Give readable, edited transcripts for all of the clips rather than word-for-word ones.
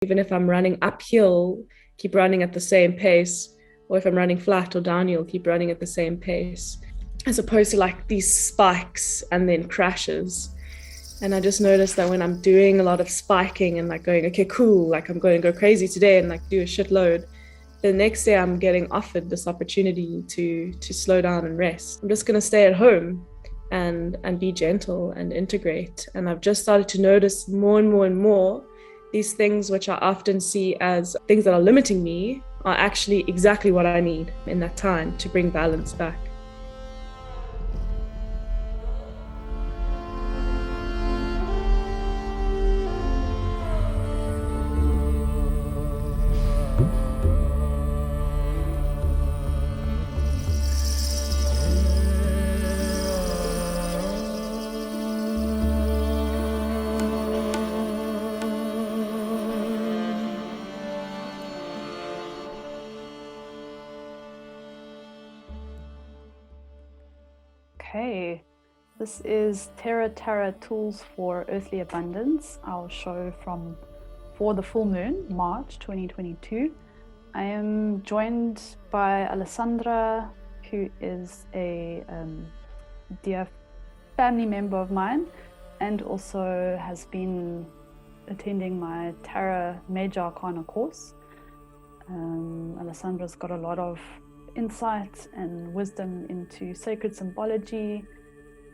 Even if I'm running uphill, keep running at the same pace. Or if I'm running flat or downhill, keep running at the same pace. As opposed to like these spikes and then crashes. And I just noticed that when I'm doing a lot of spiking and like going, okay, cool, like I'm going to go crazy today and like do a shitload, the next day I'm getting offered this opportunity to slow down and rest. I'm just going to stay at home and be gentle and integrate. And I've just started to notice more and more and more these things which I often see as things that are limiting me are actually exactly what I need in that time to bring balance back. Okay, this is Terra Tarot Tools for Earthly Abundance, our show for the full moon, March 2022. I am joined by Alessandra, who is a dear family member of mine and also has been attending my Tarot Major Arcana course. Alessandra's got a lot of insight and wisdom into sacred symbology.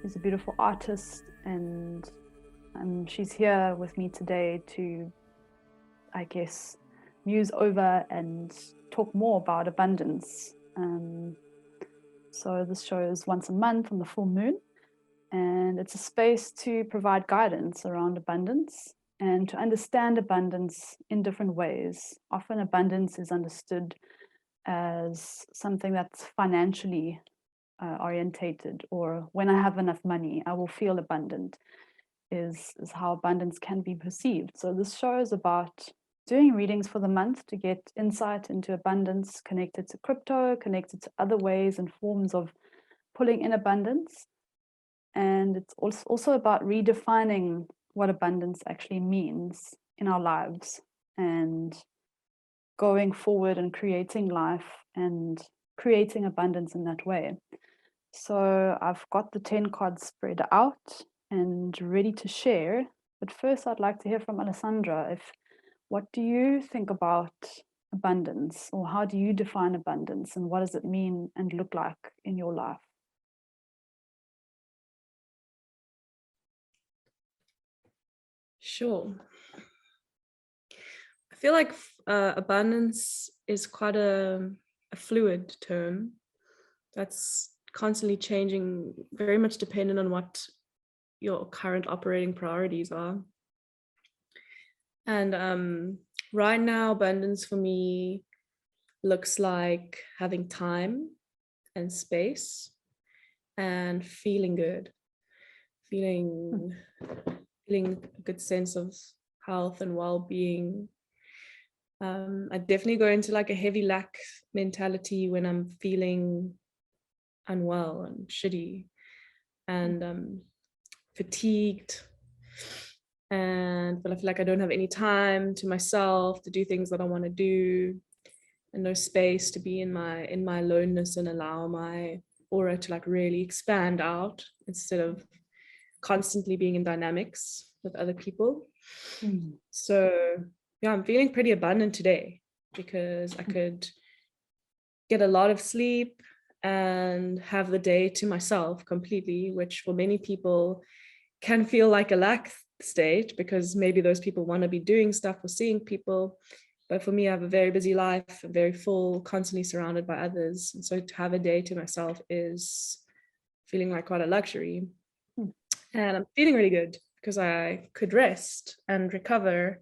She's a beautiful artist, and she's here with me today to, I guess, muse over and talk more about abundance. So this show is once a month on the full moon, and it's a space to provide guidance around abundance and to understand abundance in different ways. Often abundance is understood as something that's financially orientated, or when I have enough money, I will feel abundant, is how abundance can be perceived. So this show is about doing readings for the month to get insight into abundance, connected to crypto, connected to other ways and forms of pulling in abundance. And it's also about redefining what abundance actually means in our lives and going forward and creating life and creating abundance in that way. So I've got the 10 cards spread out and ready to share. But first I'd like to hear from Alessandra. What do you think about abundance, or how do you define abundance, and what does it mean and look like in your life? Sure. I feel like abundance is quite a fluid term that's constantly changing, very much dependent on what your current operating priorities are. And right now, abundance for me looks like having time and space and feeling good, feeling a good sense of health and well-being. I definitely go into like a heavy lack mentality when I'm feeling unwell and shitty and fatigued, and but I feel like I don't have any time to myself to do things that I want to do, and no space to be in my aloneness and allow my aura to like really expand out instead of constantly being in dynamics with other people. So yeah, I'm feeling pretty abundant today because I could get a lot of sleep and have the day to myself completely, which for many people can feel like a lack state because maybe those people want to be doing stuff or seeing people. But for me, I have a very busy life, very full, constantly surrounded by others. And so to have a day to myself is feeling like quite a luxury. And I'm feeling really good because I could rest and recover.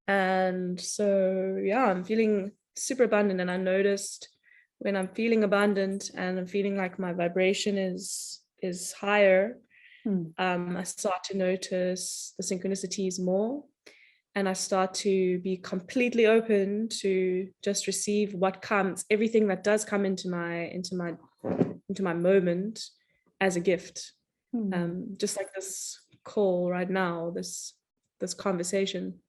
And so, yeah, I'm feeling super abundant. And I noticed when I'm feeling abundant and I'm feeling like my vibration is higher, I start to notice the synchronicities more. And I start to be completely open to just receive what comes, everything that does come into my moment as a gift. Just like this call right now, this conversation.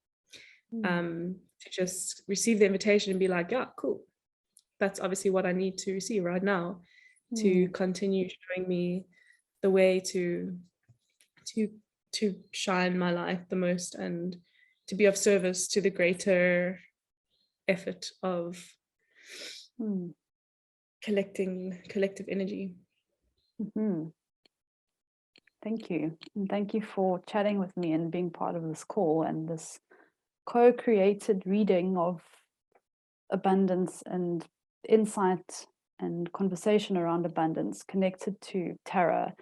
to just receive the invitation and be like, yeah, cool. That's obviously what I need to receive right now to continue showing me the way to shine my life the most and to be of service to the greater effort of collective energy. Thank you. And thank you for chatting with me and being part of this call and this co-created reading of abundance and insight and conversation around abundance connected to Terra,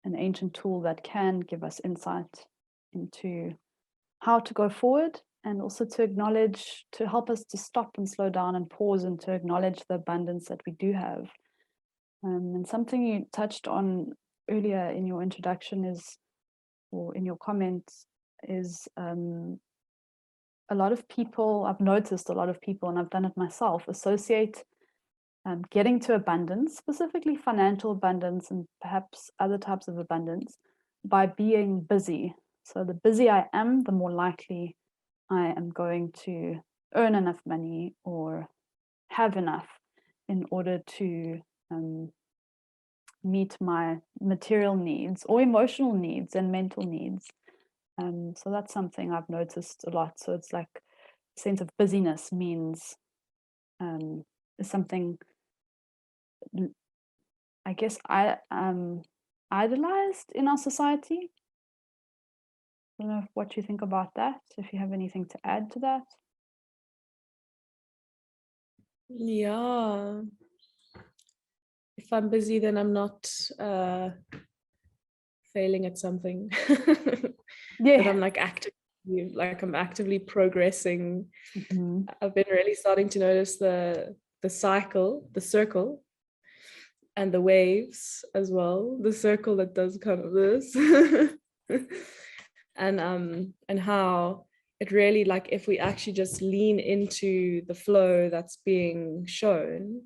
an ancient tool that can give us insight into how to go forward, and also to acknowledge, to help us to stop and slow down and pause and to acknowledge the abundance that we do have. And something you touched on earlier in your introduction is, or in your comments, is a lot of people, I've noticed a lot of people, and I've done it myself, associate getting to abundance, specifically financial abundance and perhaps other types of abundance, by being busy. So the busier I am, the more likely I am going to earn enough money or have enough in order to meet my material needs or emotional needs and mental needs. So that's something I've noticed a lot. So it's like a sense of busyness means is something, I guess, idolized in our society. I don't know what you think about that, if you have anything to add to that. Yeah. If I'm busy, then I'm not failing at something. That I'm like I'm actively progressing. I've been really starting to notice the cycle, the circle, and the waves as well. The circle that does kind of this. And how it really, like, if we actually just lean into the flow that's being shown,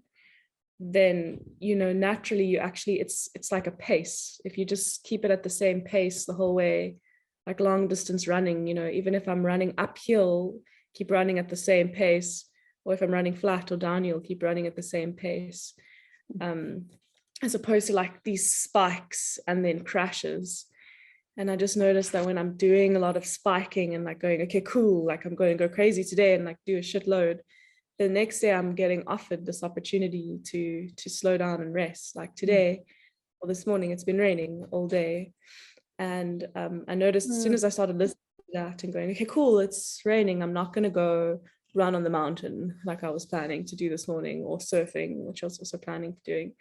then, you know, naturally you actually, it's like a pace. If you just keep it at the same pace the whole way, like long distance running, you know, even if I'm running uphill, keep running at the same pace, or if I'm running flat or downhill, keep running at the same pace, as opposed to like these spikes and then crashes. And I just noticed that when I'm doing a lot of spiking and like going, okay, cool, like I'm going to go crazy today and like do a shitload, the next day I'm getting offered this opportunity to slow down and rest. Like today or this morning, it's been raining all day. And I noticed as soon as I started listening to that and going, okay, cool, it's raining, I'm not going to go run on the mountain like I was planning to do this morning, or surfing, which I was also planning to doing.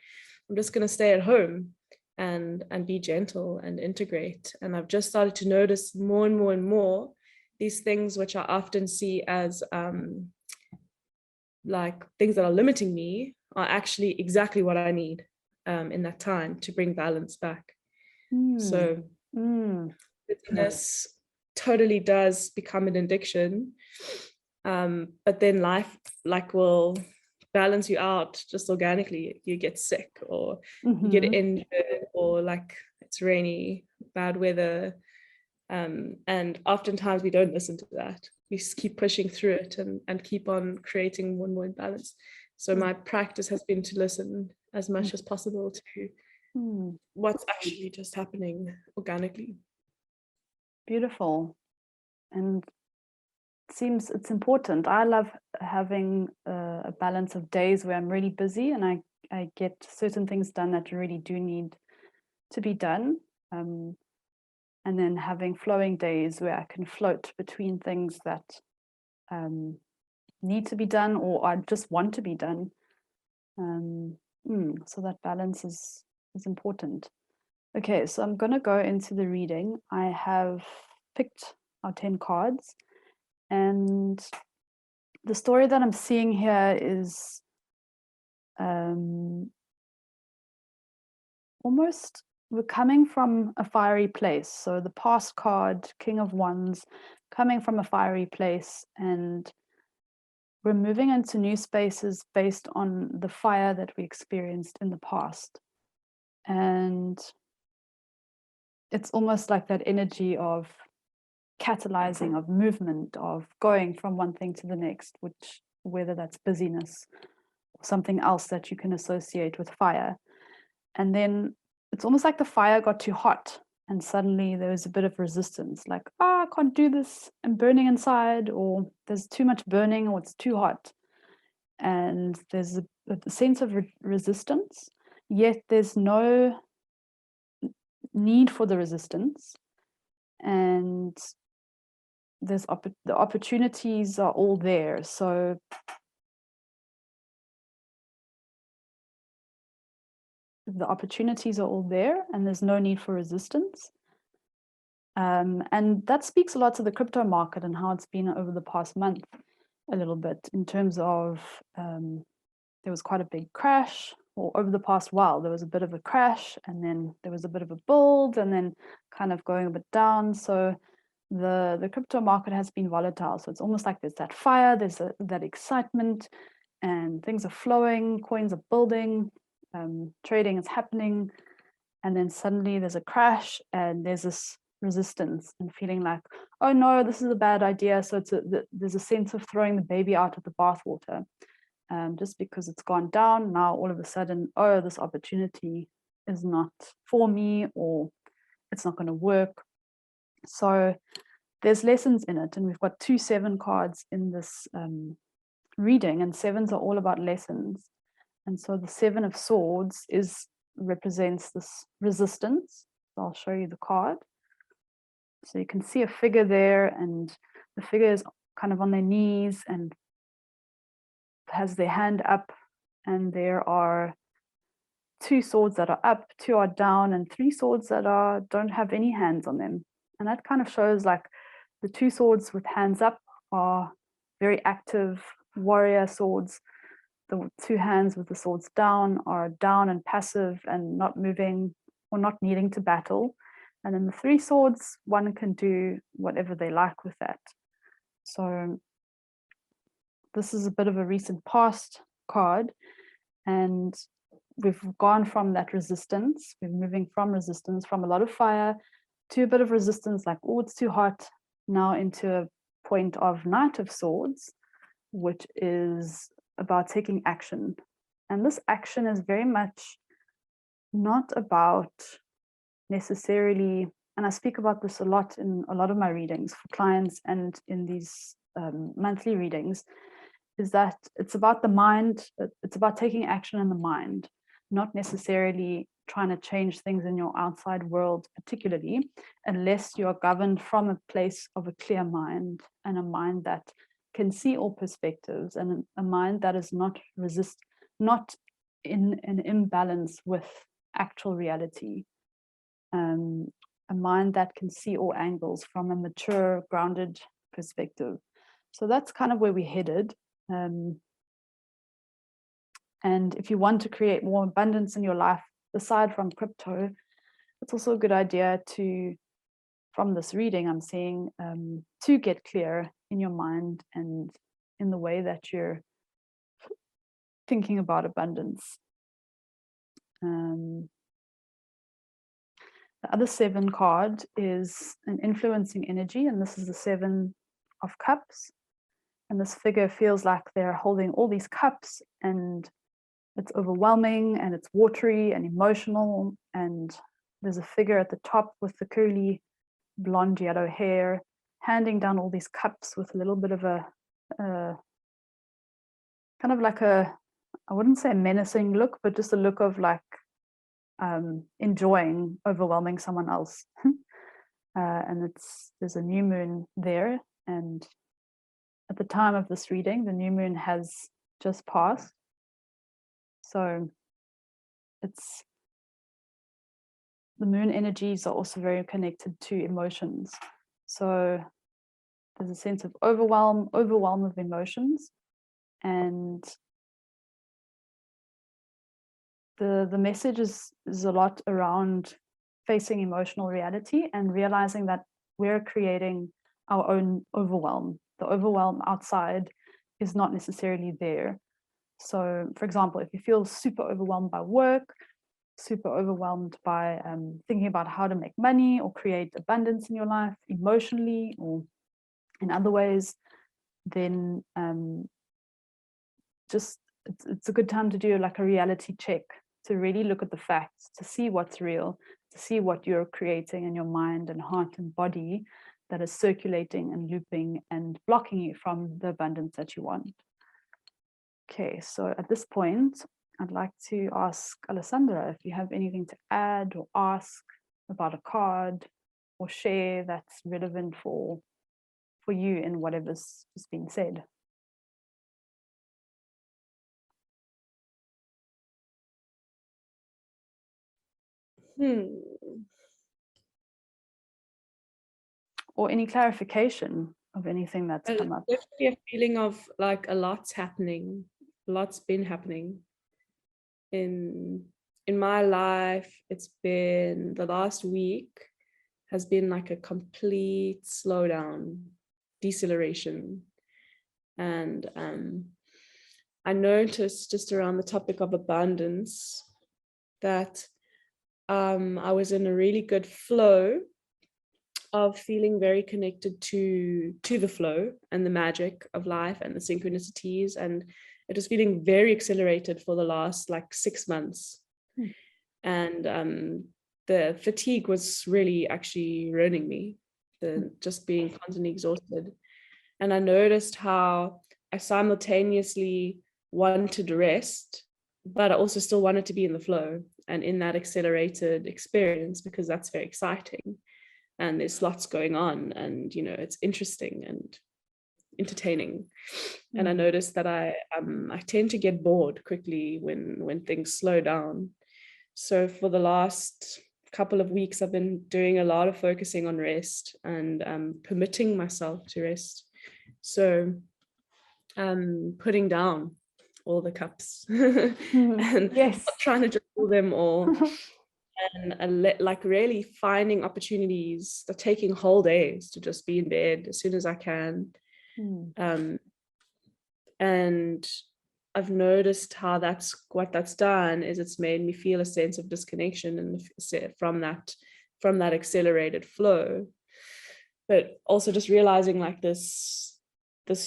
I'm just going to stay at home and be gentle and integrate. And I've just started to notice more and more and more these things which I often see as like things that are limiting me are actually exactly what I need in that time to bring balance back. So busyness totally does become an addiction, but then life like will balance you out just organically. You get sick, or you get injured, or like it's rainy, bad weather, and oftentimes we don't listen to that. We just keep pushing through it and keep on creating more and more imbalance. So my practice has been to listen as much as possible to what's actually just happening organically. Beautiful. And it seems it's important. I love having a balance of days where I'm really busy and I get certain things done that really do need to be done. And then having flowing days where I can float between things that need to be done or I just want to be done. So that balance is important. Okay, so I'm going to go into the reading. I have picked our 10 cards, and the story that I'm seeing here is almost, we're coming from a fiery place. So the past card, King of Wands, coming from a fiery place, and we're moving into new spaces based on the fire that we experienced in the past. And it's almost like that energy of catalyzing, of movement, of going from one thing to the next, which whether that's busyness or something else that you can associate with fire. And then it's almost like the fire got too hot, and suddenly there was a bit of resistance, like, I can't do this, I'm burning inside, or there's too much burning, or it's too hot. And there's a sense of resistance, yet there's no need for the resistance. And there's the opportunities are all there. So the opportunities are all there, and there's no need for resistance. And that speaks a lot to the crypto market and how it's been over the past month, a little bit, in terms of there was quite a big crash, or over the past while there was a bit of a crash, and then there was a bit of a build, and then kind of going a bit down. So the crypto market has been volatile. So it's almost like there's that fire, there's that excitement, and things are flowing, coins are building, trading is happening, and then suddenly there's a crash, and there's this resistance and feeling like, oh no, this is a bad idea. So there's a sense of throwing the baby out with the bathwater. Just because it's gone down, now all of a sudden, oh, this opportunity is not for me, or it's not going to work. So there's lessons in it, and we've got 2 7 cards in this reading, and 7s are all about lessons. And so the 7 of Swords represents this resistance. So I'll show you the card. So you can see a figure there, and the figure is kind of on their knees and has their hand up, and there are 2 swords that are up, 2 are down, and 3 swords that don't have any hands on them. And that kind of shows like the 2 swords with hands up are very active warrior swords. The 2 hands with the swords down are down and passive and not moving or not needing to battle. And then the 3 swords, one can do whatever they like with that. So this is a bit of a recent past card, and we've gone from that resistance. We're moving from resistance, from a lot of fire to a bit of resistance, like, oh, it's too hot, now into a point of Knight of Swords, which is about taking action. And this action is very much not about necessarily, and I speak about this a lot in a lot of my readings for clients and in these monthly readings, is that it's about the mind, it's about taking action in the mind, not necessarily trying to change things in your outside world, particularly, unless you are governed from a place of a clear mind, and a mind that can see all perspectives, and a mind that is not in an imbalance with actual reality. A mind that can see all angles from a mature, grounded perspective. So that's kind of where we're headed. And if you want to create more abundance in your life, aside from crypto, it's also a good idea to, from this reading, I'm seeing, to get clear in your mind and in the way that you're thinking about abundance. The other 7 card is an influencing energy, and this is the 7 of Cups. And this figure feels like they're holding all these cups, and it's overwhelming, and it's watery and emotional. And there's a figure at the top with the curly blonde yellow hair, handing down all these cups with a little bit of a kind of like I wouldn't say a menacing look, but just a look of like enjoying overwhelming someone else. And there's a new moon there, and at the time of this reading, the new moon has just passed. So the moon energies are also very connected to emotions. So there's a sense of overwhelm of emotions, and the message is a lot around facing emotional reality and realizing that we're creating our own overwhelm. The overwhelm outside is not necessarily there. So, for example, if you feel super overwhelmed by work, super overwhelmed by thinking about how to make money or create abundance in your life emotionally or in other ways, then just it's a good time to do like a reality check, to really look at the facts, to see what's real, to see what you're creating in your mind and heart and body that is circulating and looping and blocking you from the abundance that you want. Okay, so at this point, I'd like to ask Alessandra if you have anything to add or ask about a card or share that's relevant for you in whatever's just been said. Or any clarification of anything that's come up. Definitely a feeling of like a lot's happening, lots been happening in my life. It's been, the last week has been like a complete slowdown, deceleration. And I noticed just around the topic of abundance that I was in a really good flow of feeling very connected to the flow and the magic of life and the synchronicities, and it was feeling very accelerated for the last like 6 months. And the fatigue was really actually ruining me, just being constantly exhausted. And I noticed how I simultaneously wanted to rest, but I also still wanted to be in the flow and in that accelerated experience, because that's very exciting and there's lots going on, and you know, it's interesting and entertaining. And I noticed that I tend to get bored quickly when things slow down. So for the last couple of weeks, I've been doing a lot of focusing on rest and permitting myself to rest. So putting down all the cups and yes, trying to just pull them all. And like really finding opportunities, taking whole days to just be in bed as soon as I can. And I've noticed how what that's done is it's made me feel a sense of disconnection and from that accelerated flow. But also just realizing like this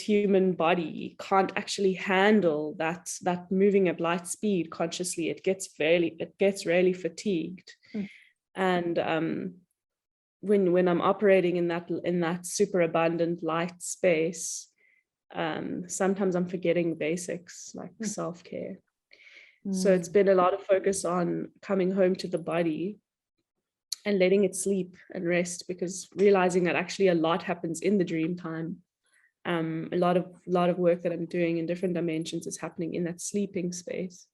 human body can't actually handle that moving at light speed consciously. It gets really fatigued. And when I'm operating in that super abundant light space, sometimes I'm forgetting basics like self-care. So it's been a lot of focus on coming home to the body and letting it sleep and rest, because realizing that actually a lot happens in the dream time. A lot of work that I'm doing in different dimensions is happening in that sleeping space.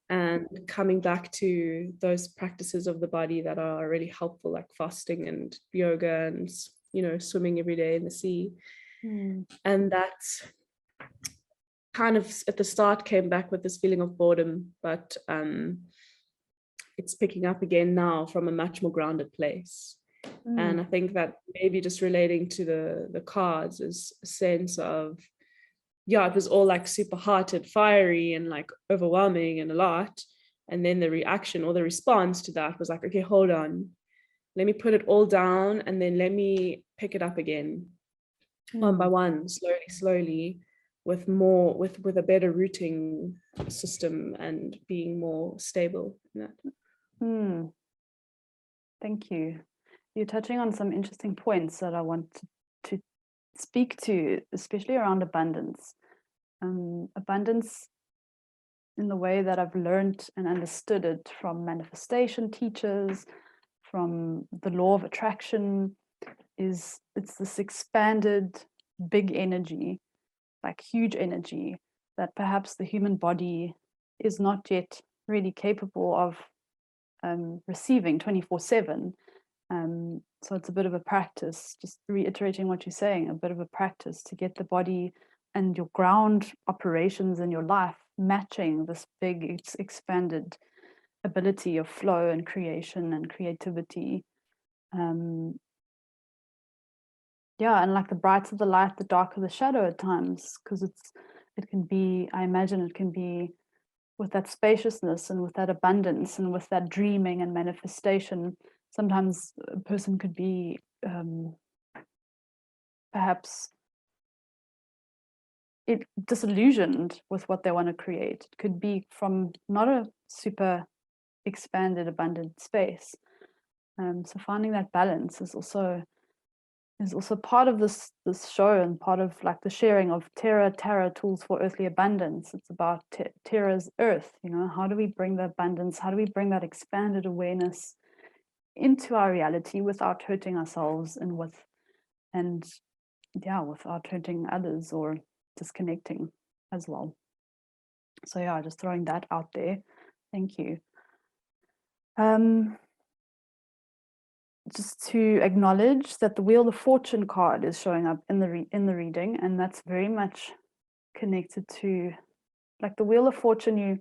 And coming back to those practices of the body that are really helpful, like fasting and yoga and, you know, swimming every day in the sea. And that's kind of at the start came back with this feeling of boredom, but it's picking up again now from a much more grounded place. And I think that maybe just relating to the cards is a sense of, yeah, it was all like super hearted, fiery and like overwhelming and a lot. And then the reaction or the response to that was like, okay, hold on, let me put it all down and then let me pick it up again, one by one, slowly, with a better rooting system and being more stable in that. Thank you. You're touching on some interesting points that I want to speak to, especially around abundance. Abundance, in the way that I've learned and understood it from manifestation teachers, from the law of attraction, it's this expanded big energy, like huge energy, that perhaps the human body is not yet really capable of receiving 24/7. So it's a bit of a practice, just reiterating what you're saying, a bit of a practice to get the body and your ground operations in your life matching this big expanded ability of flow and creation and creativity. Yeah, and like the brighter the light, the darker the shadow at times, because it can be, I imagine it can be spaciousness and with that abundance and with that dreaming and manifestation, sometimes a person could be perhaps disillusioned with what they want to create. It could be from not a super expanded, abundant space. So finding that balance is also part of this show, and part of like the sharing of Terra Tarot Tools for Earthly Abundance. It's about Terra's earth. How do we bring the abundance? How do we bring that expanded awareness into our reality without hurting ourselves and without hurting others or disconnecting as well. So yeah, just throwing that out there. Thank you. Just to acknowledge that the Wheel of Fortune card is showing up in the reading, and that's very much connected to, like, the Wheel of Fortune, you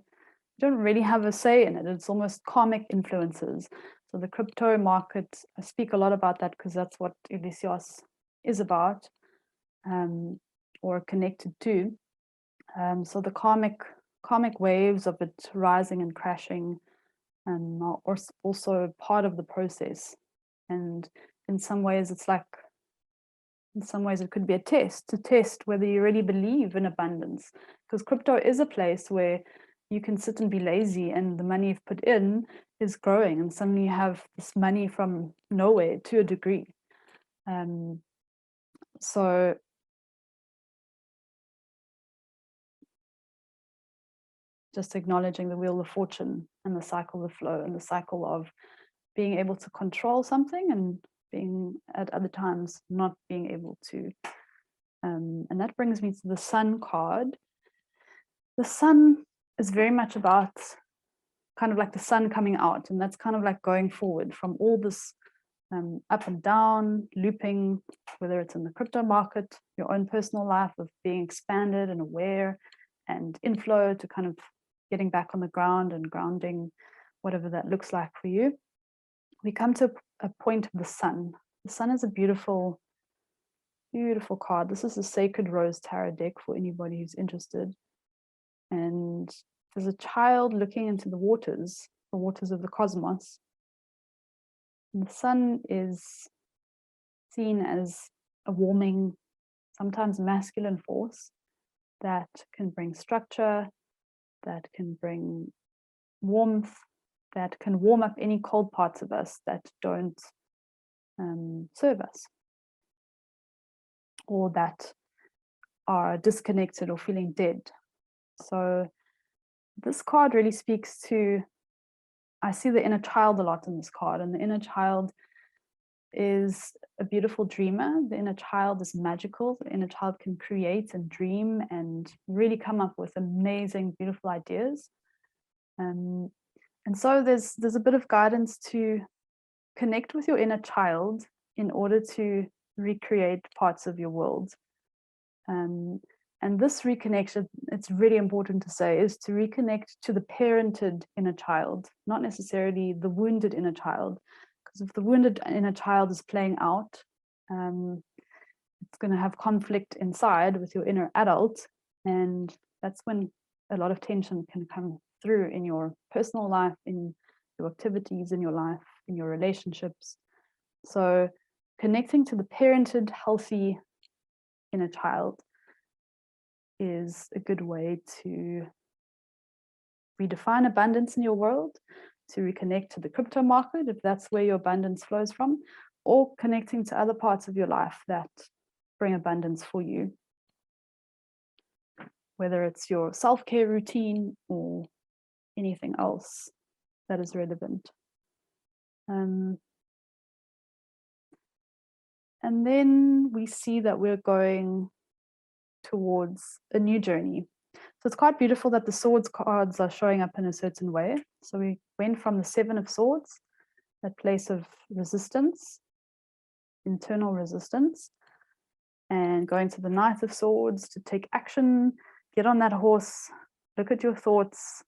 don't really have a say in it. It's almost karmic influences. So the crypto market, I speak a lot about that because that's what Elysios is about, or connected to. So the karmic waves of it rising and crashing are also part of the process. And in some ways it could be a test to test whether you really believe in abundance, because crypto is a place where you can sit and be lazy and the money you've put in is growing, and suddenly you have this money from nowhere to a degree. So just acknowledging the Wheel of Fortune and the cycle of flow and the cycle of being able to control something and being at other times not being able to. And that brings me to the Sun card. The Sun is very much about kind of like the sun coming out, and that's kind of like going forward from all this up and down, looping, whether it's in the crypto market, your own personal life of being expanded and aware and inflow, to kind of getting back on the ground and grounding, whatever that looks like for you. We come to a point of the sun. The sun is a beautiful, beautiful card. This is a Sacred Rose Tarot deck for anybody who's interested. And there's a child looking into the waters of the cosmos. And the sun is seen as a warming, sometimes masculine force that can bring structure, that can bring warmth, that can warm up any cold parts of us that don't serve us, or that are disconnected or feeling dead. So this card really speaks to, I see the inner child a lot in this card, and the inner child is a beautiful dreamer. The inner child is magical. The inner child can create and dream and really come up with amazing, beautiful ideas. And so there's a bit of guidance to connect with your inner child in order to recreate parts of your world. And this reconnection, it's really important to say, is to reconnect to the parented inner child, not necessarily the wounded inner child. Because if the wounded inner child is playing out, it's going to have conflict inside with your inner adult. And that's when a lot of tension can come through in your personal life, in your activities, in your life, in your relationships. So connecting to the parented, healthy inner child is a good way to redefine abundance in your world, to reconnect to the crypto market, if that's where your abundance flows from, or connecting to other parts of your life that bring abundance for you, whether it's your self-care routine or anything else that is relevant. And then we see that we're going towards a new journey. So it's quite beautiful that the Swords cards are showing up in a certain way. So we went from the Seven of Swords, that place of resistance, internal resistance, and going to the Knight of Swords to take action, get on that horse, look at your thoughts,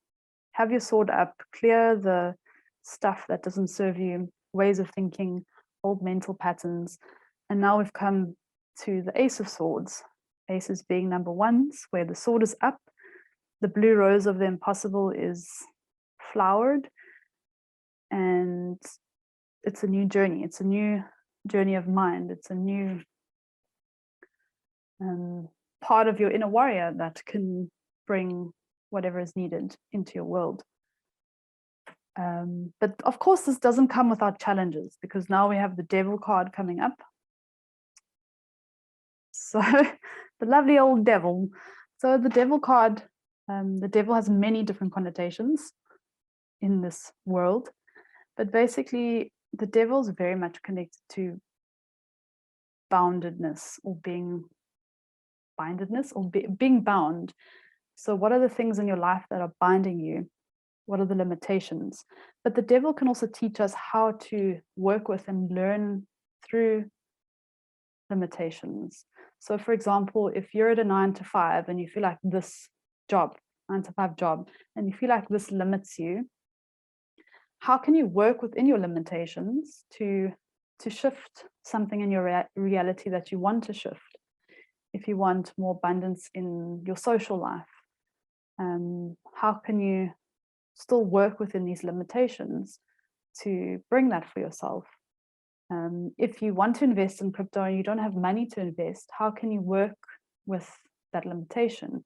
have your sword up, clear the stuff that doesn't serve you, ways of thinking, old mental patterns. And now we've come to the Ace of Swords, aces being number ones, where the sword is up the blue rose of the impossible is flowered, and it's a new journey. It's a new journey of mind. It's a new part of your inner warrior that can bring whatever is needed into your world. But of course, this doesn't come without challenges, because now we have the devil card coming up. So the lovely old devil. So the devil card, the devil has many different connotations in this world, but basically the devil is very much connected to boundedness, or being bindedness, or being bound. So what are the things in your life that are binding you? What are the limitations? But the devil can also teach us how to work with and learn through limitations. So for example, if you're at a 9-to-5 and you feel like this job, 9-to-5 job, and you feel like this limits you, how can you work within your limitations to shift something in your reality that you want to shift? If you want more abundance in your social life, how can you still work within these limitations to bring that for yourself? If you want to invest in crypto and you don't have money to invest, how can you work with that limitation?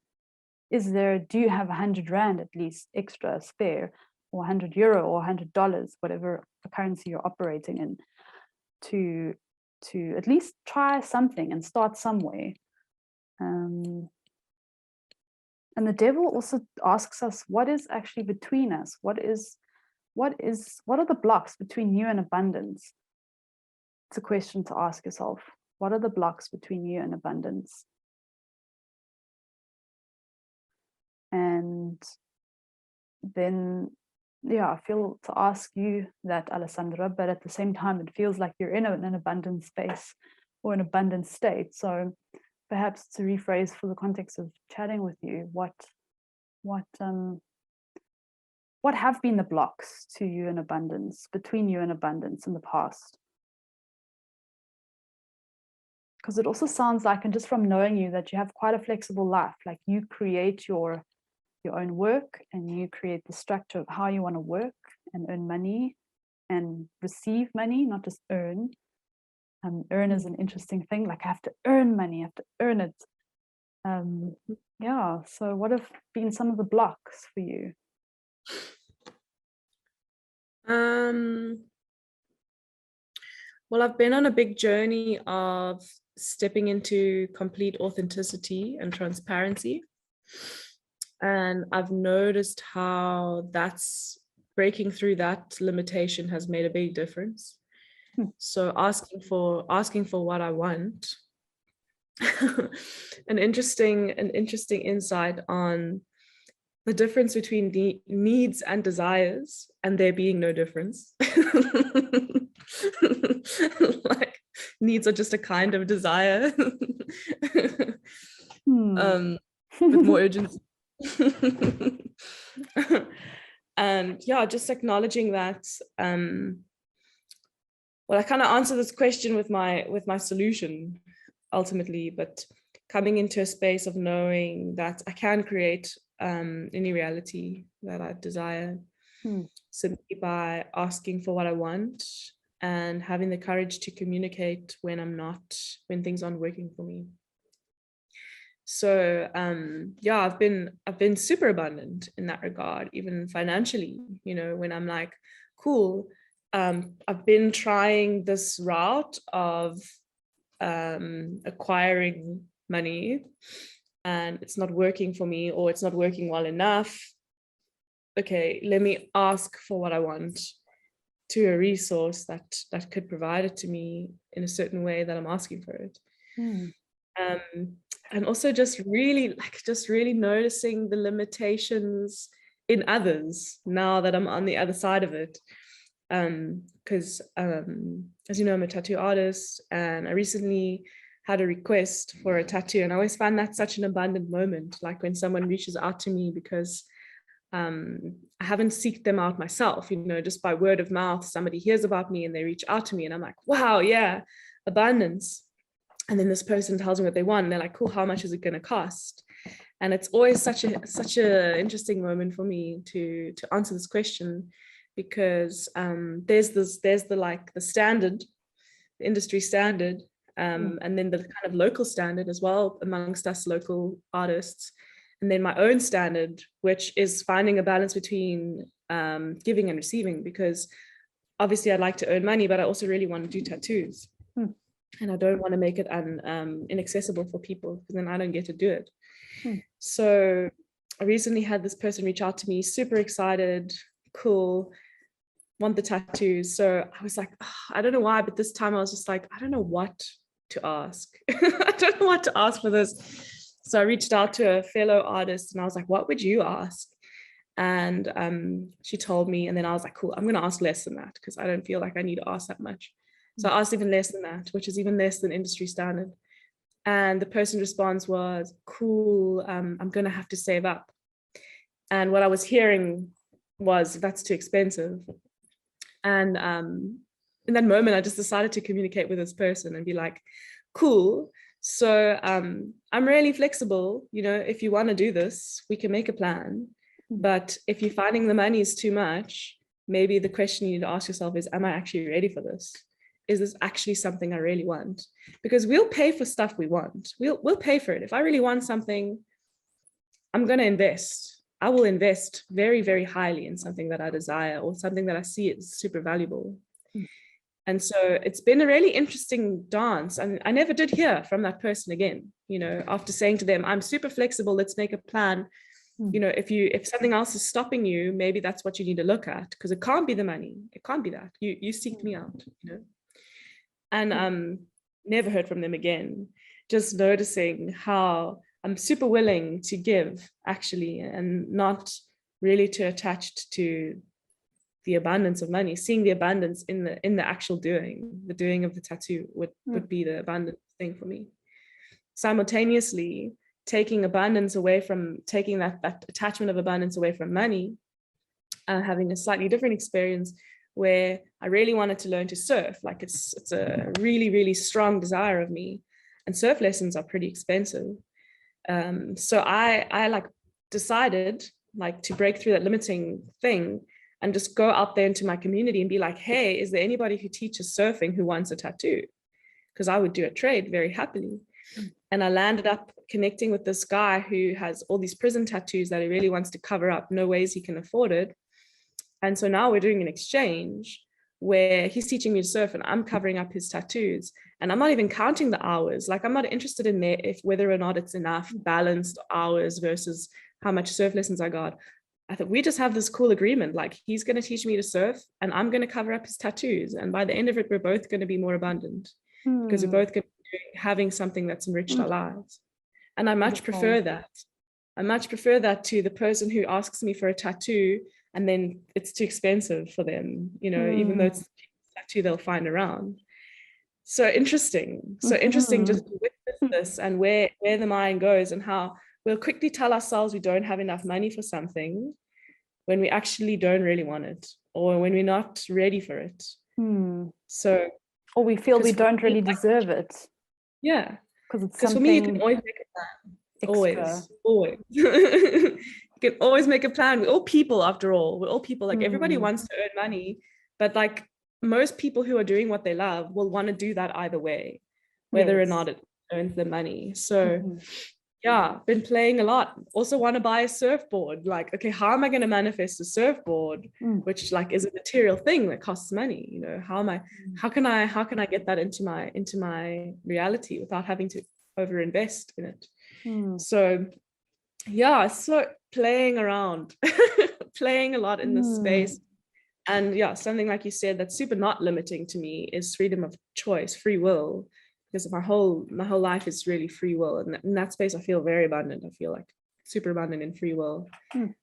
Do you have 100 Rand at least extra spare, or 100 euro or $100, whatever the currency you're operating in, to at least try something and start somewhere? And the devil also asks us, what is actually between us? What are the blocks between you and abundance? It's a question to ask yourself. What are the blocks between you and abundance? And then, yeah, I feel to ask you that, Alessandra, but at the same time, it feels like you're in an abundant space or an abundant state. So perhaps to rephrase for the context of chatting with you, what have been the blocks to you and abundance, between you and abundance in the past? Because it also sounds like, and just from knowing you, that you have quite a flexible life. Like you create your own work, and you create the structure of how you want to work and earn money and receive money, not just earn. Earn is an interesting thing. Like I have to earn money, I have to earn it. Yeah. So what have been some of the blocks for you? Well, I've been on a big journey of stepping into complete authenticity and transparency. And I've noticed how that's breaking through that limitation has made a big difference. So asking for what I want. an interesting insight on the difference between the needs and desires, and there being no difference. Like needs are just a kind of desire. With more urgency. And yeah, just acknowledging that. Well, I kind of answer this question with my solution ultimately, but coming into a space of knowing that I can create any reality that I desire, simply by asking for what I want and having the courage to communicate when things aren't working for me. So yeah, I've been super abundant in that regard, even financially, when I'm like, cool, I've been trying this route of acquiring money and it's not working for me, or it's not working well enough. Okay, let me ask for what I want to a resource that could provide it to me in a certain way that I'm asking for it. And also just really noticing the limitations in others now that I'm on the other side of it. Because as you know, I'm a tattoo artist, and I recently had a request for a tattoo, and I always find that such an abundant moment, like when someone reaches out to me, because I haven't sought them out myself, just by word of mouth, somebody hears about me and they reach out to me, and I'm like, wow, yeah, abundance. And then this person tells me what they want, and they're like, cool, how much is it going to cost? And it's always such a interesting moment for me to answer this question, because there's the standard, the industry standard, and then the kind of local standard as well amongst us local artists, and then my own standard, which is finding a balance between giving and receiving, because obviously I'd like to earn money, but I also really want to do tattoos. And I don't want to make it inaccessible for people, because then I don't get to do it. So I recently had this person reach out to me, super excited, cool, want the tattoos. So I was like, oh, I don't know why, but this time I was just like, I don't know what to ask. I don't know what to ask for this. So I reached out to a fellow artist and I was like, what would you ask? And she told me, and then I was like, cool, I'm going to ask less than that, because I don't feel like I need to ask that much. So I asked even less than that, which is even less than industry standard. And the person's response was, cool, I'm going to have to save up. And what I was hearing was, that's too expensive. And in that moment, I just decided to communicate with this person and be like, cool, so I'm really flexible. You know, if you want to do this, we can make a plan. But if you're finding the money is too much, maybe the question you need to ask yourself is, am I actually ready for this? Is this actually something I really want? Because we'll pay for stuff we want. We'll pay for it. If I really want something, I'm going to invest. I will invest very, very highly in something that I desire or something that I see is super valuable. And so it's been a really interesting dance. And I never did hear from that person again, you know, after saying to them, I'm super flexible, let's make a plan. You know, if something else is stopping you, maybe that's what you need to look at, because it can't be the money. It can't be that. You seeked me out, you know. And never heard from them again. Just noticing how I'm super willing to give, actually, and not really too attached to the abundance of money. Seeing the abundance in the actual doing. The doing of the tattoo would be the abundant thing for me. Simultaneously, taking abundance away from, taking that attachment of abundance away from money, having a slightly different experience where I really wanted to learn to surf. Like it's a really, really strong desire of me, and surf lessons are pretty expensive. So I like decided like to break through that limiting thing and just go out there into my community and be like, hey, is there anybody who teaches surfing who wants a tattoo? Because I would do a trade very happily. And I landed up connecting with this guy who has all these prison tattoos that he really wants to cover up, no ways he can afford it. And so now we're doing an exchange where he's teaching me to surf and I'm covering up his tattoos. And I'm not even counting the hours. Like, I'm not interested in there if whether or not it's enough balanced hours versus how much surf lessons I got. I thought we just have this cool agreement. Like, he's going to teach me to surf and I'm going to cover up his tattoos. And by the end of it, we're both going to be more abundant because we're both going to be having something that's enriched our lives. And I much prefer that. I much prefer that to the person who asks me for a tattoo and then it's too expensive for them, you know, even though it's the cheapest tattoo they'll find around. So interesting. So interesting just to witness this and where the mind goes and how we'll quickly tell ourselves we don't have enough money for something when we actually don't really want it or when we're not ready for it. So, or we feel we don't really deserve it. Yeah. Because for me, you can always make a plan. Always. You can always make a plan. We're all people after all. We're all people. Like everybody wants to earn money, but like most people who are doing what they love will want to do that either way, whether or not it earns them money. So yeah, been playing a lot. Also want to buy a surfboard. Like, okay, how am I going to manifest a surfboard, which like is a material thing that costs money? You know, how can I get that into my reality without having to overinvest in it? So yeah, so playing around, playing a lot in this space. And yeah, something like you said that's super not limiting to me is freedom of choice, free will. Because my whole life is really free will, and in that space I feel very abundant. I feel like super abundant in free will,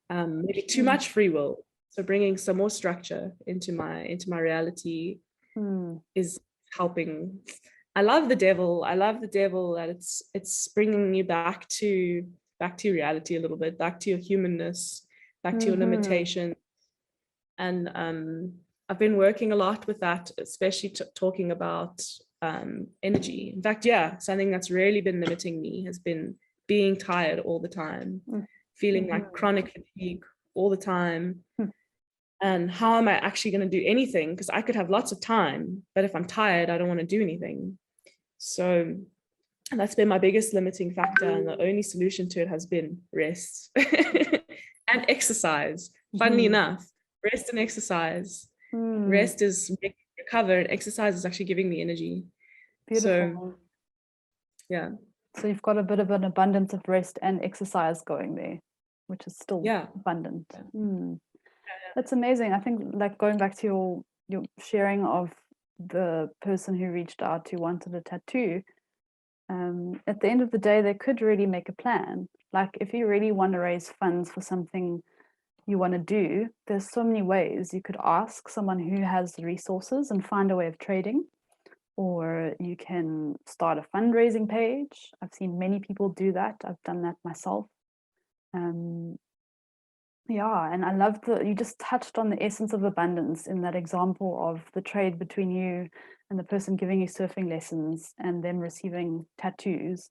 maybe too much free will. So bringing some more structure into my reality is helping. I love the devil that it's bringing you back to reality a little bit, back to your humanness, back to your limitation. And I've been working a lot with that, especially talking about energy. In fact, yeah, something that's really been limiting me has been being tired all the time, feeling like chronic fatigue all the time. And how am I actually going to do anything? Because I could have lots of time, but if I'm tired, I don't want to do anything. So that's been my biggest limiting factor. And the only solution to it has been rest and exercise. Funnily enough, rest and exercise. Rest is making me recover, and exercise is actually giving me energy. Beautiful. So, yeah. So you've got a bit of an abundance of rest and exercise going there, which is still abundant. That's amazing. I think, like, going back to your sharing of the person who reached out who wanted a tattoo, at the end of the day, they could really make a plan. Like, if you really want to raise funds for something you want to do, there's so many ways. You could ask someone who has the resources and find a way of trading, or you can start a fundraising page. I've seen many people do that. I've done that myself. Yeah, and I love you just touched on the essence of abundance in that example of the trade between you and the person giving you surfing lessons and them receiving tattoos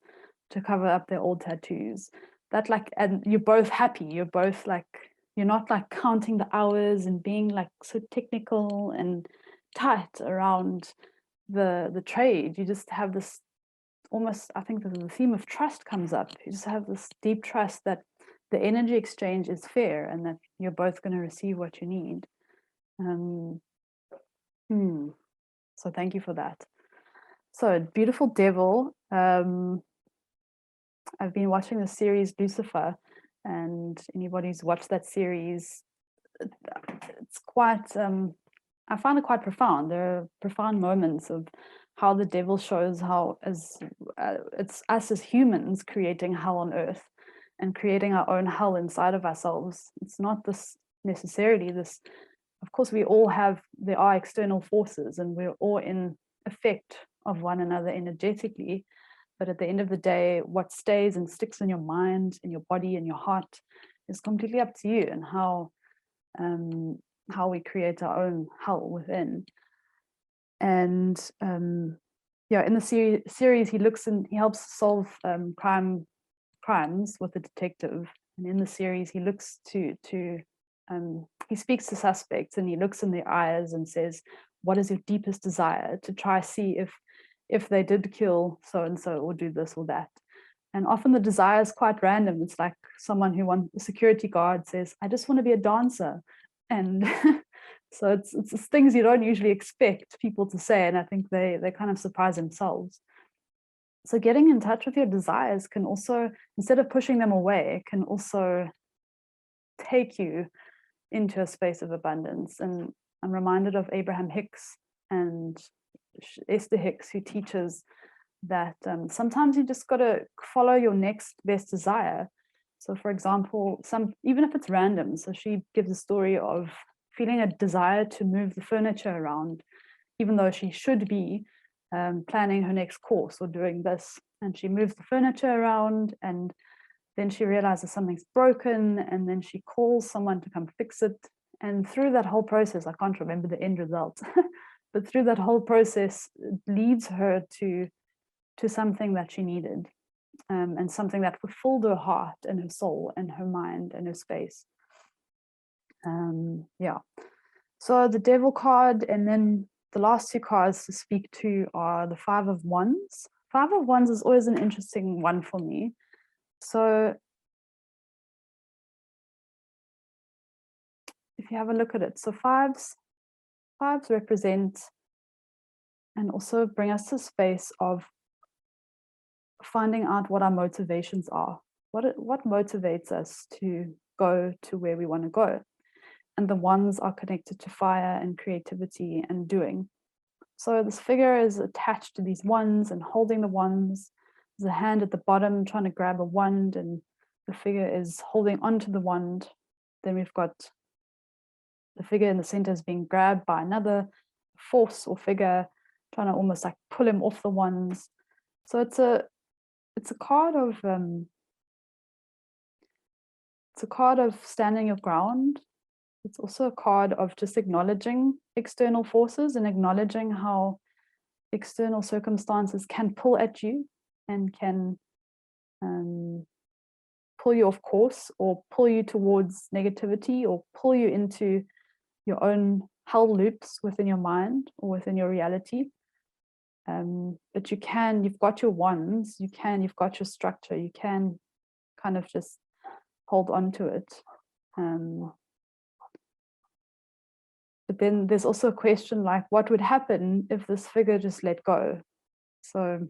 to cover up their old tattoos. That, like, and you're both happy. You're both like, you're not like counting the hours and being like so technical and tight around the trade. You just have this almost, I think the theme of trust comes up. You just have this deep trust that the energy exchange is fair and that you're both going to receive what you need. So thank you for that. So, beautiful devil. I've been watching the series Lucifer, and anybody who's watched that series, it's quite, I find it quite profound. There are profound moments of how the devil shows how it's us as humans creating hell on earth and creating our own hell inside of ourselves. It's not this necessarily this, of course, there are external forces and we're all in effect of one another energetically. But at the end of the day, what stays and sticks in your mind, in your body, in your heart is completely up to you, and how we create our own hell within. And in the series, he helps solve crimes with a detective, and in the series he looks he speaks to suspects and he looks in their eyes and says, what is your deepest desire, to try see if they did kill so and so or do this or that. And often the desire is quite random. It's like someone who wants a security guard says, I just want to be a dancer. And so it's things you don't usually expect people to say, and I think they kind of surprise themselves. So getting in touch with your desires can also, instead of pushing them away, can also take you into a space of abundance. And I'm reminded of Abraham Hicks and Esther Hicks, who teaches that sometimes you just got to follow your next best desire. So, for example, even if it's random, so she gives a story of feeling a desire to move the furniture around, even though she should be planning her next course or doing this. And she moves the furniture around, and then she realizes something's broken, and then she calls someone to come fix it. And through that whole process, I can't remember the end result, but through that whole process, it leads her to something that she needed, and something that fulfilled her heart and her soul and her mind and her space. So the devil card, and then the last two cards to speak to are the Five of Wands. Five of Wands is always an interesting one for me. So if you have a look at it, so fives represent and also bring us to a space of finding out what our motivations are. What motivates us to go to where we want to go? And the wands are connected to fire and creativity and doing. So this figure is attached to these wands and holding the wands. There's a hand at the bottom trying to grab a wand, and the figure is holding onto the wand. Then we've got the figure in the center is being grabbed by another force or figure, trying to almost like pull him off the wands. So it's a card of standing your ground. It's also a card of just acknowledging external forces and acknowledging how external circumstances can pull at you and can pull you off course, or pull you towards negativity, or pull you into your own hell loops within your mind or within your reality. But you've got your wands, you've got your structure, you can kind of just hold on to it. But then there's also a question like, what would happen if this figure just let go? So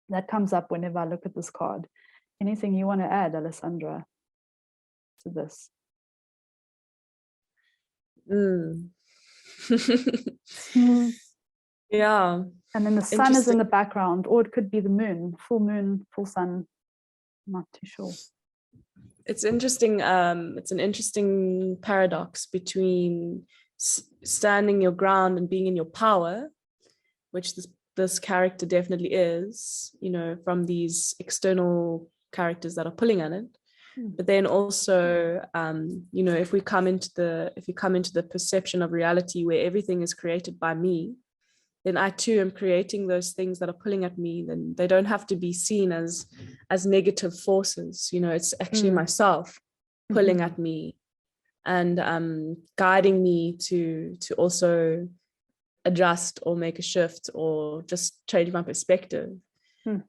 that comes up whenever I look at this card. Anything you want to add, Alessandra, to this? Yeah. And then the sun is in the background, or it could be the moon, full sun. I'm not too sure. It's interesting. It's an interesting paradox between standing your ground and being in your power, which this character definitely is, you know, from these external characters that are pulling at it. But then also, you know, if you come into the perception of reality where everything is created by me, then I too am creating those things that are pulling at me. Then they don't have to be seen as negative forces. You know, it's actually myself pulling at me and guiding me to also adjust or make a shift or just change my perspective.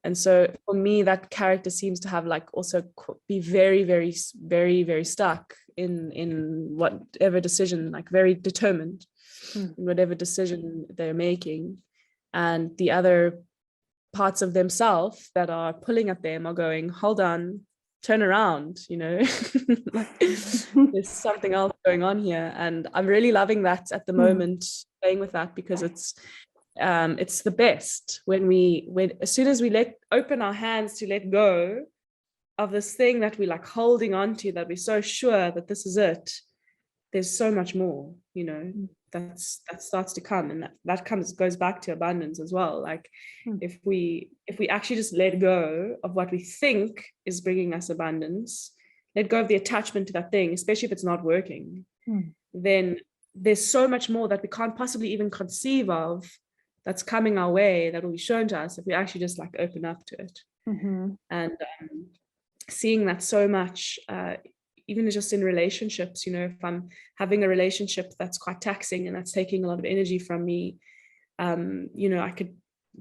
And so for me, that character seems to have like also be very, very, very, very stuck in whatever decision, like very determined in whatever decision they're making. And the other parts of themselves that are pulling at them are going, hold on, turn around, you know, like, there's something else going on here. And I'm really loving that at the moment, playing with that, because it's the best when as soon as we open our hands to let go of this thing that we're like holding on to, that we're so sure that this is it, there's so much more, you know, that starts to come. And that goes back to abundance as well. Like if we actually just let go of what we think is bringing us abundance, let go of the attachment to that thing, especially if it's not working, then there's so much more that we can't possibly even conceive of that's coming our way, that will be shown to us if we actually just like open up to it. And seeing that so much, even just in relationships, you know, if I'm having a relationship that's quite taxing and that's taking a lot of energy from me, you know, I could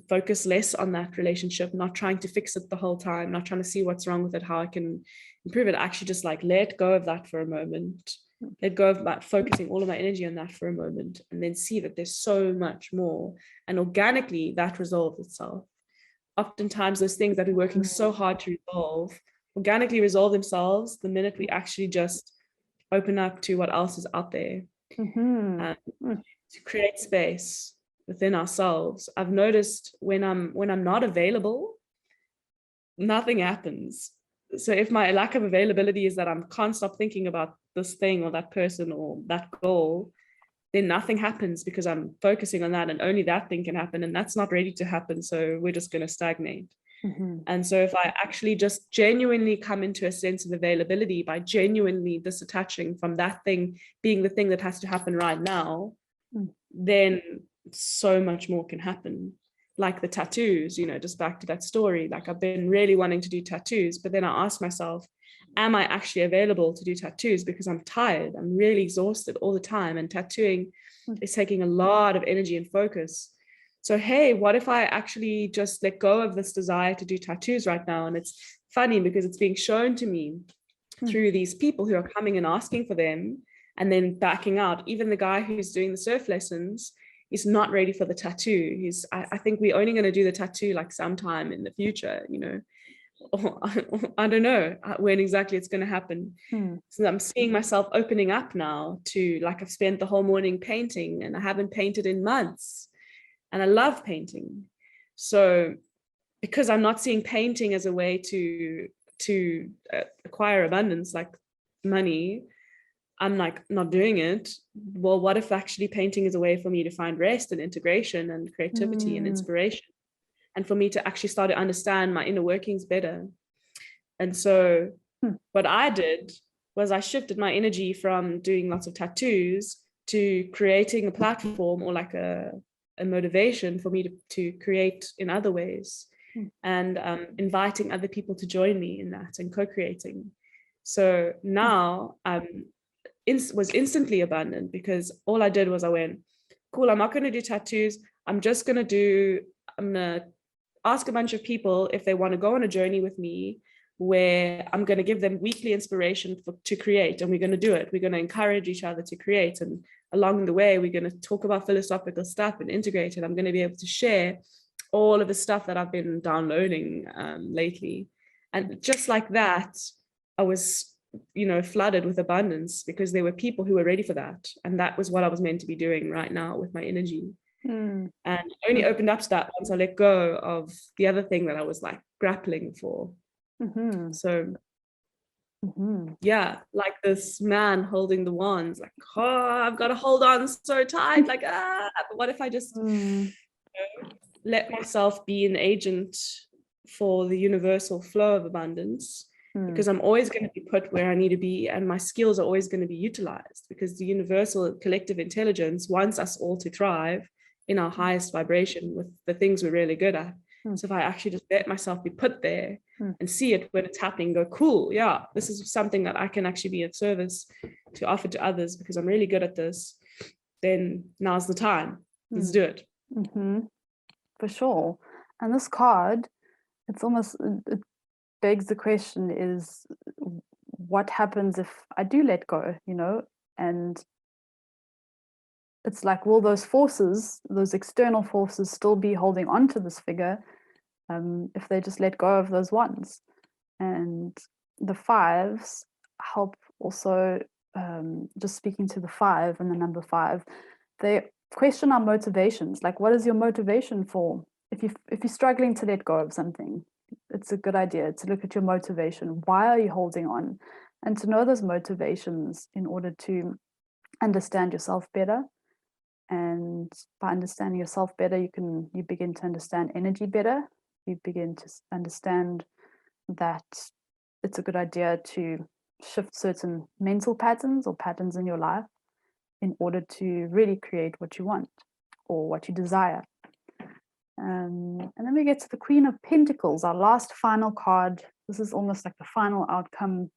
focus less on that relationship, not trying to fix it the whole time, not trying to see what's wrong with it, how I can improve it, actually just like let go of that for a moment, let go of that, focusing all of my energy on that for a moment, and then see that there's so much more, and organically that resolves itself. Oftentimes those things that we're working so hard to resolve organically resolve themselves the minute we actually just open up to what else is out there. To create space within ourselves. I've noticed when I'm not available, nothing happens. So if my lack of availability is that I can't stop thinking about this thing or that person or that goal, then nothing happens, because I'm focusing on that, and only that thing can happen, and that's not ready to happen, so we're just going to stagnate. And so if I actually just genuinely come into a sense of availability by genuinely disattaching from that thing being the thing that has to happen right now, then so much more can happen. Like the tattoos, you know, just back to that story, like I've been really wanting to do tattoos, but then I ask myself, am I actually available to do tattoos? Because I'm tired, I'm really exhausted all the time, and tattooing is taking a lot of energy and focus. So, hey, what if I actually just let go of this desire to do tattoos right now? And it's funny because it's being shown to me through these people who are coming and asking for them and then backing out. Even the guy who's doing the surf lessons, he's not ready for the tattoo. I think we're only going to do the tattoo like sometime in the future, you know. I don't know when exactly it's going to happen. So I'm seeing myself opening up now to, like, I've spent the whole morning painting and I haven't painted in months. And I love painting. So because I'm not seeing painting as a way to acquire abundance, like money, I'm like not doing it. Well, what if actually painting is a way for me to find rest and integration and creativity and inspiration, and for me to actually start to understand my inner workings better? And so what I did was I shifted my energy from doing lots of tattoos to creating a platform, or like a motivation for me to create in other ways. and inviting other people to join me in that and co-creating. So now was instantly abundant, because all I did was I went, cool, I'm not going to do tattoos. I'm going to ask a bunch of people if they want to go on a journey with me, where I'm going to give them weekly inspiration to create, and we're going to do it. We're going to encourage each other to create, and along the way we're going to talk about philosophical stuff and integrate it. I'm going to be able to share all of the stuff that I've been downloading lately, and just like that, I was flooded with abundance, because there were people who were ready for that, and that was what I was meant to be doing right now with my energy. And only opened up to that once I let go of the other thing that I was like grappling for. So yeah, like this man holding the wands, like, oh, I've got to hold on so tight, like, but what if I just let myself be an agent for the universal flow of abundance, because I'm always going to be put where I need to be, and my skills are always going to be utilized, because the universal collective intelligence wants us all to thrive in our highest vibration with the things we're really good at. So if I actually just let myself be put there and see it when it's happening, go, cool, yeah, this is something that I can actually be of service to offer to others, because I'm really good at this, then now's the time. Let's do it. For sure. And this card, it's almost, it begs the question is, what happens if I do let go, and it's like, will those forces, those external forces, still be holding on to this figure if they just let go of those ones? And the fives help also, just speaking to the 5 and the number 5, they question our motivations. Like, what is your motivation for? If you're struggling to let go of something, it's a good idea to look at your motivation. Why are you holding on? And to know those motivations in order to understand yourself better. And by understanding yourself better, you begin to understand energy better. You begin to understand that it's a good idea to shift certain mental patterns or patterns in your life in order to really create what you want or what you desire. And then we get to the Queen of Pentacles, our last final card. This is almost like the final outcome.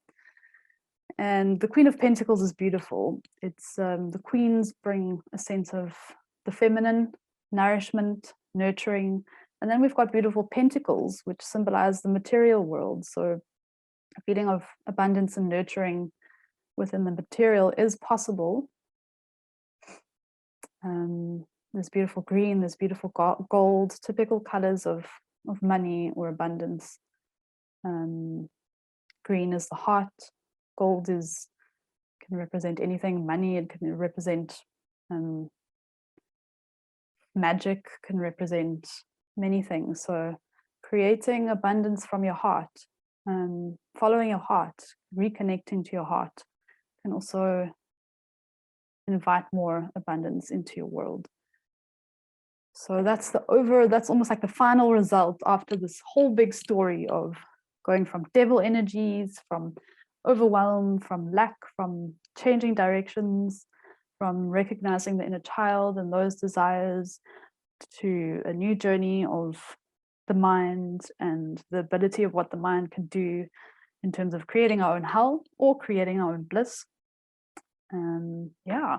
And the Queen of Pentacles is beautiful. It's the queens bring a sense of the feminine, nourishment, nurturing. And then we've got beautiful pentacles, which symbolize the material world. So a feeling of abundance and nurturing within the material is possible. There's beautiful green, there's beautiful gold, typical colors of money or abundance. Green is the heart. Gold can represent anything. Money, it can represent magic, can represent many things. So creating abundance from your heart, following your heart, reconnecting to your heart, can also invite more abundance into your world. So that's almost like the final result after this whole big story of going from devil energies, from overwhelm, from lack, from changing directions, from recognizing the inner child and those desires, to a new journey of the mind and the ability of what the mind can do in terms of creating our own hell or creating our own bliss. Yeah,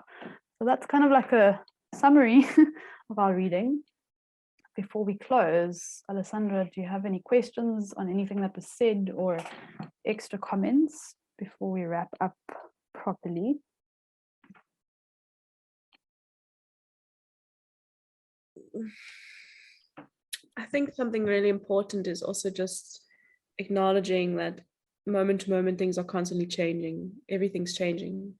so that's kind of like a summary of our reading. Before we close, Alessandra, do you have any questions on anything that was said or extra comments before we wrap up properly? I think something really important is also just acknowledging that moment to moment things are constantly changing. Everything's changing.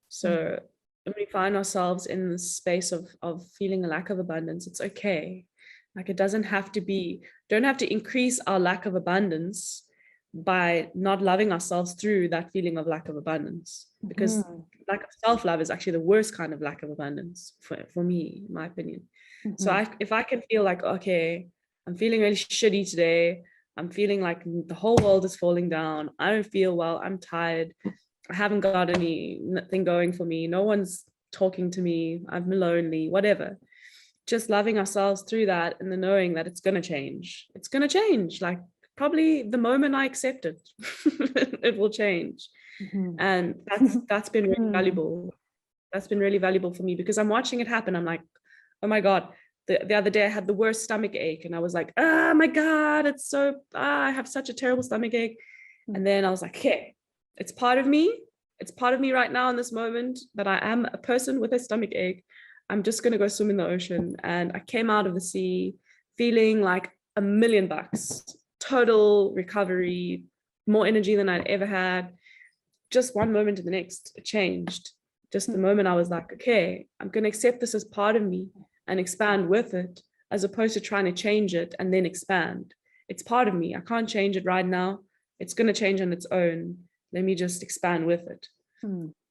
So when we find ourselves in the space of feeling a lack of abundance, it's okay. Like, it don't have to increase our lack of abundance by not loving ourselves through that feeling of lack of abundance, because lack of self-love is actually the worst kind of lack of abundance for me, in my opinion. So if I can feel like, okay, I'm feeling really shitty today, I'm feeling like the whole world is falling down, I don't feel well, I'm tired, I haven't got anything going for me, no one's talking to me, I'm lonely, whatever. just loving ourselves through that, and the knowing that it's going to change. It's going to change. Like probably the moment I accept it, it will change. And that's been really valuable. That's been really valuable for me, because I'm watching it happen. I'm like, oh my God. The other day I had the worst stomach ache, and I was like, oh my God, it's so, I have such a terrible stomach ache. And then I was like, okay, it's part of me. It's part of me right now in this moment that I am a person with a stomach ache. I'm just going to go swim in the ocean. And I came out of the sea feeling like $1,000,000, total recovery, more energy than I'd ever had. Just one moment to the next, it changed. Just the moment I was like, okay, I'm going to accept this as part of me and expand with it, as opposed to trying to change it and then expand. It's part of me. I can't change it right now. It's going to change on its own. Let me just expand with it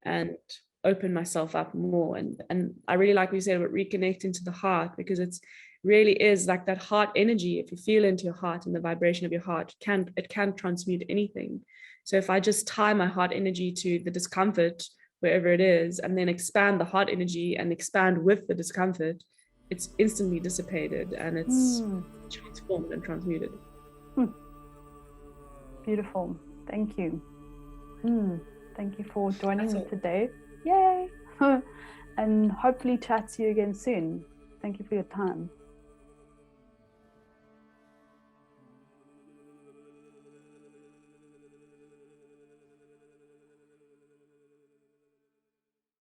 and open myself up more. And I really like what you said about reconnecting to the heart, because it's really is like that heart energy. If you feel into your heart and the vibration of your heart, it can transmute anything. So if I just tie my heart energy to the discomfort, wherever it is, and then expand the heart energy and expand with the discomfort, it's instantly dissipated and it's transformed and transmuted. Beautiful. Thank you. Thank you for joining me today. Yay! And hopefully chat to you again soon. Thank you for your time.